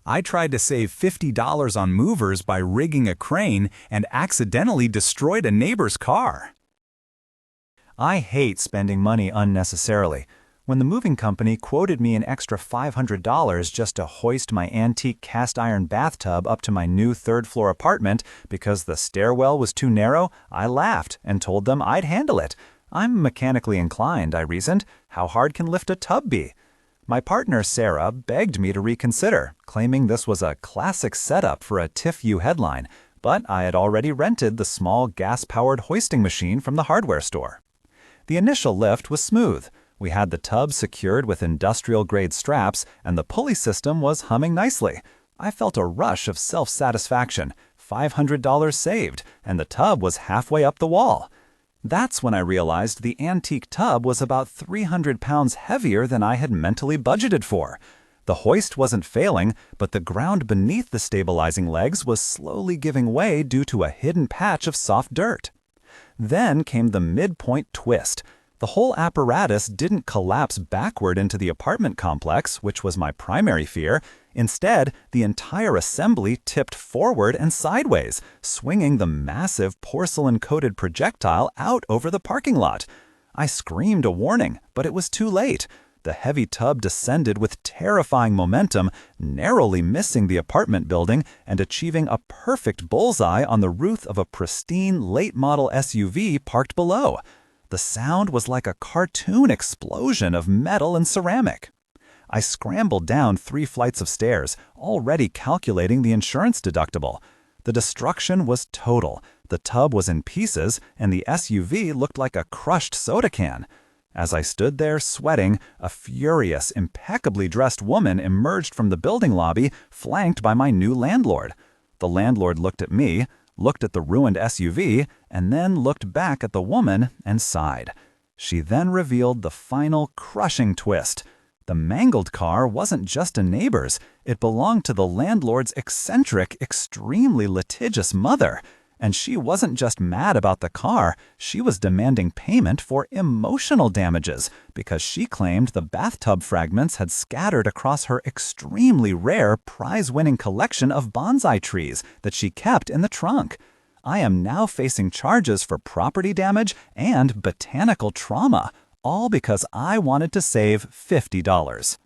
I tried to save $50 on movers by rigging a crane and accidentally destroyed a neighbor's car. I hate spending money unnecessarily. When the moving company quoted me an extra $500 just to hoist my antique cast iron bathtub up to my new third-floor apartment because the stairwell was too narrow, I laughed and told them I'd handle it. I'm mechanically inclined, I reasoned. How hard can lift a tub be? My partner, Sarah, begged me to reconsider, claiming this was a classic setup for a TIFU headline, but I had already rented the small gas-powered hoisting machine from the hardware store. The initial lift was smooth. We had the tub secured with industrial-grade straps, and the pulley system was humming nicely. I felt a rush of self-satisfaction, $500 saved, and the tub was halfway up the wall. That's when I realized the antique tub was about 300 pounds heavier than I had mentally budgeted for. The hoist wasn't failing, but the ground beneath the stabilizing legs was slowly giving way due to a hidden patch of soft dirt. Then came the midpoint twist. The whole apparatus didn't collapse backward into the apartment complex, which was my primary fear. Instead, the entire assembly tipped forward and sideways, swinging the massive porcelain-coated projectile out over the parking lot. I screamed a warning, but it was too late. The heavy tub descended with terrifying momentum, narrowly missing the apartment building and achieving a perfect bullseye on the roof of a pristine late-model SUV parked below. The sound was like a cartoon explosion of metal and ceramic. I scrambled down 3 flights of stairs, already calculating the insurance deductible. The destruction was total. The tub was in pieces, and the SUV looked like a crushed soda can. As I stood there sweating, a furious, impeccably dressed woman emerged from the building lobby, flanked by my new landlord. The landlord looked at me, looked at the ruined SUV, and then looked back at the woman and sighed. She then revealed the final crushing twist. The mangled car wasn't just a neighbor's. It belonged to the landlord's eccentric, extremely litigious mother. And she wasn't just mad about the car, she was demanding payment for emotional damages because she claimed the bathtub fragments had scattered across her extremely rare prize-winning collection of bonsai trees that she kept in the trunk. I am now facing charges for property damage and botanical trauma, all because I wanted to save $50.